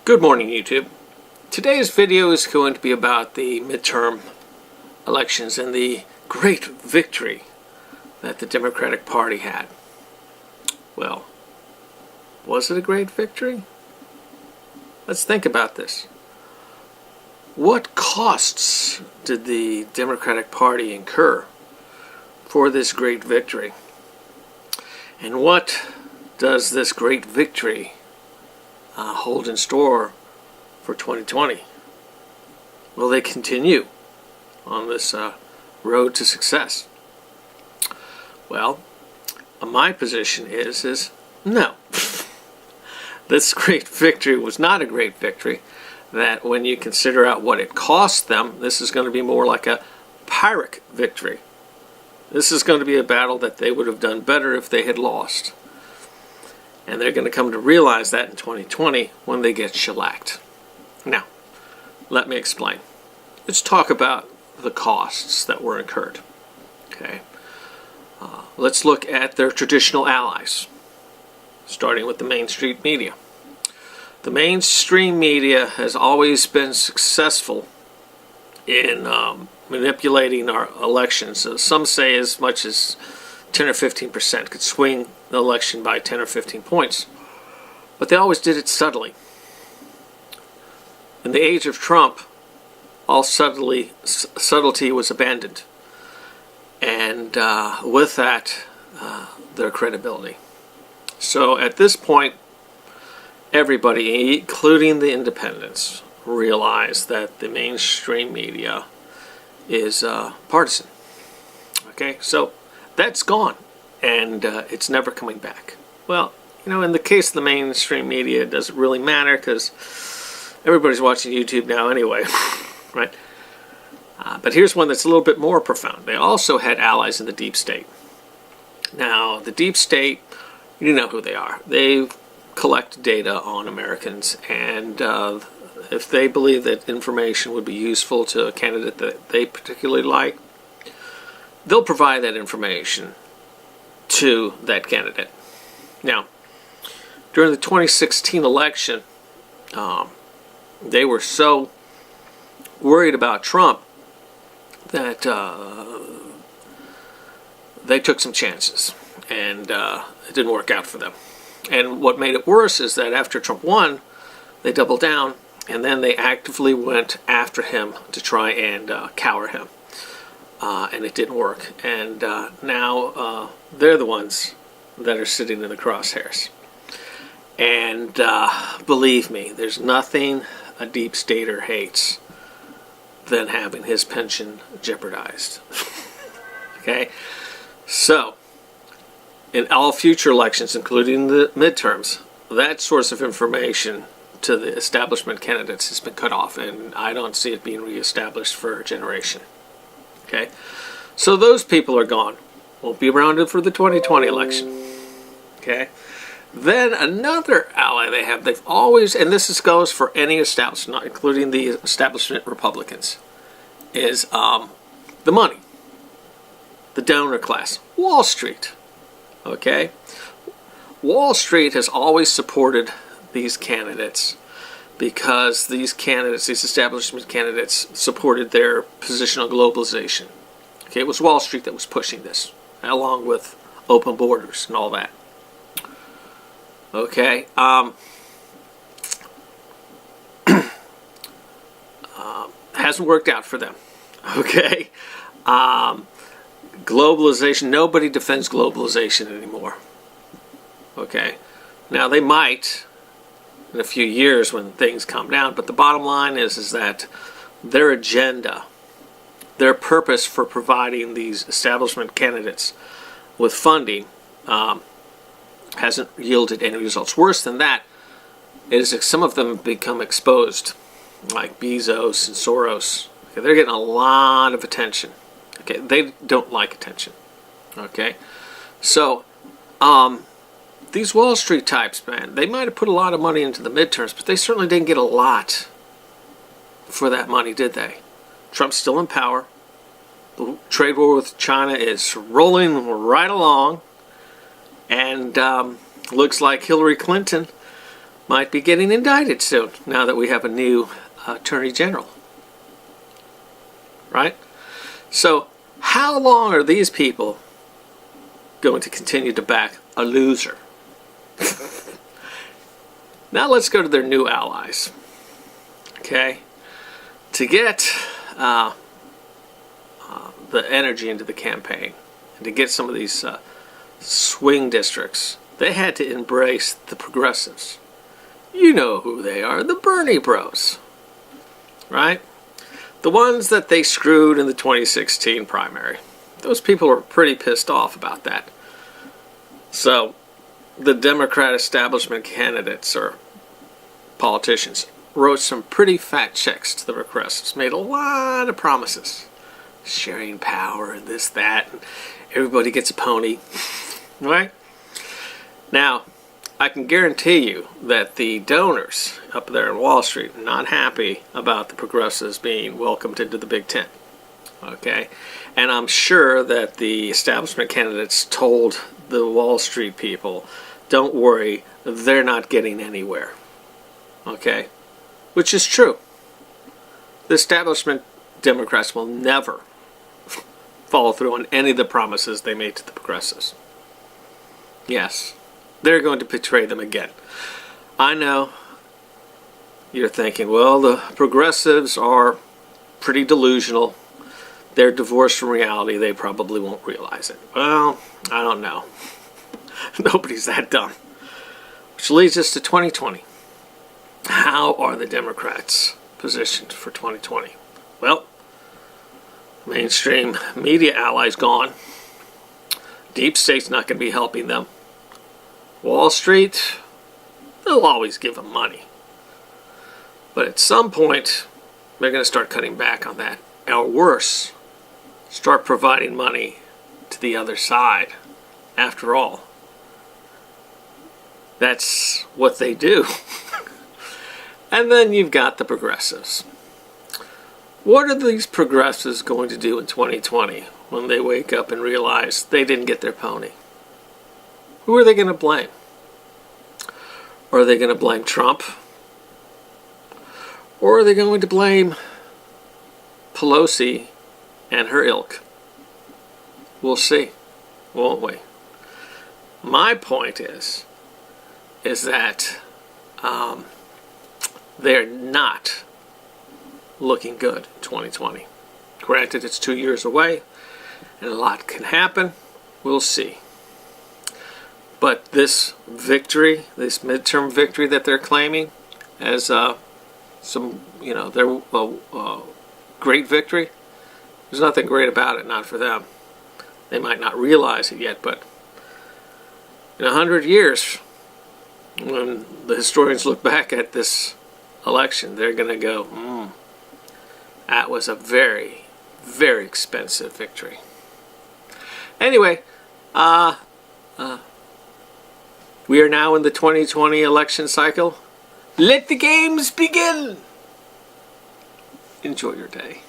Good morning, YouTube. Today's video is going to be about the midterm elections and the great victory that the Democratic Party had. Well, was it a great victory? Let's think about this. What costs did the Democratic Party incur for this great victory? And what does this great victory hold in store for 2020? Will they continue on this road to success? Well, my position is no. This great victory was not a great victory. That when you consider out what it cost them, this is going to be more like a Pyrrhic victory. This is going to be a battle that they would have done better if they had lost. And they're going to come to realize that in 2020 when they get shellacked. Now, let me explain. Let's talk about the costs that were incurred. Okay. Let's look at their traditional allies, starting with the mainstream media. The mainstream media has always been successful in manipulating our elections. Some say as much as 10 or 15% could swing the election by 10 or 15 points. But they always did it subtly. In the age of Trump, all subtlety was abandoned. And with that, their credibility. So at this point, everybody, including the independents, realize that the mainstream media is partisan. Okay, so that's gone, and it's never coming back. Well, you know, in the case of the mainstream media, it doesn't really matter because everybody's watching YouTube now anyway, right? But here's one that's a little bit more profound. They also had allies in the deep state. Now, the deep state, you know who they are. They collect data on Americans, and if they believe that information would be useful to a candidate that they particularly like, they'll provide that information to that candidate. Now, during the 2016 election, they were so worried about Trump that they took some chances, and it didn't work out for them. And what made it worse is that after Trump won, they doubled down, and then they actively went after him to try and cower him. And it didn't work. And now they're the ones that are sitting in the crosshairs. And believe me, there's nothing a deep stater hates than having his pension jeopardized. Okay? So, in all future elections, including the midterms, that source of information to the establishment candidates has been cut off, and I don't see it being reestablished for a generation. Okay, so those people are gone. Won't be around for the 2020 election. Okay, then another ally they have, they've always, and this goes for any establishment, including the establishment Republicans, is the money, the donor class, Wall Street. Okay, Wall Street has always supported these candidates because these candidates, these establishment candidates, supported their position on globalization. Okay, it was Wall Street that was pushing this, along with open borders and all that. Okay, hasn't worked out for them. Okay, globalization, nobody defends globalization anymore. Okay, now they might in a few years when things calm down, but the bottom line is that their agenda, their purpose for providing these establishment candidates with funding hasn't yielded any results. Worse than that is that some of them become exposed, like Bezos and Soros. Okay, they're getting a lot of attention. Okay, they don't like attention. Okay, so these Wall Street types, man, they might have put a lot of money into the midterms, but they certainly didn't get a lot for that money, did they? Trump's still in power. The trade war with China is rolling right along. And looks like Hillary Clinton might be getting indicted soon, now that we have a new Attorney General. Right? So, how long are these people going to continue to back a loser? Now let's go to their new allies. Okay? To get the energy into the campaign, and to get some of these swing districts, they had to embrace the progressives. You know who they are, the Bernie bros. Right? The ones that they screwed in the 2016 primary. Those people were pretty pissed off about that. So, the Democrat establishment candidates or politicians wrote some pretty fat checks to the progressives, made a lot of promises. Sharing power and this, that, and everybody gets a pony. Right? Now, I can guarantee you that the donors up there in Wall Street are not happy about the progressives being welcomed into the Big Tent. Okay? And I'm sure that the establishment candidates told the Wall Street people, don't worry, they're not getting anywhere. Okay? Which is true. The establishment Democrats will never follow through on any of the promises they made to the progressives. Yes. They're going to betray them again. I know you're thinking, well, the progressives are pretty delusional. They're divorced from reality. They probably won't realize it. Well, I don't know. Nobody's that dumb. Which leads us to 2020. How are the Democrats positioned for 2020? Well, mainstream media allies gone. Deep State's not going to be helping them. Wall Street, they'll always give them money. But at some point, they're going to start cutting back on that. Or worse, start providing money to the other side. After all, that's what they do. And then you've got the progressives. What are these progressives going to do in 2020 when they wake up and realize they didn't get their pony? Who are they going to blame? Are they going to blame Trump? Or are they going to blame Pelosi and her ilk? We'll see, won't we? My point is that they're not looking good in 2020. Granted, it's 2 years away, and a lot can happen. We'll see. But this victory, this midterm victory that they're claiming as some, their great victory, there's nothing great about it, not for them. They might not realize it yet, but in 100 years, when the historians look back at this election, they're going to go, that was a very, very expensive victory. Anyway, we are now in the 2020 election cycle. Let the games begin! Enjoy your day.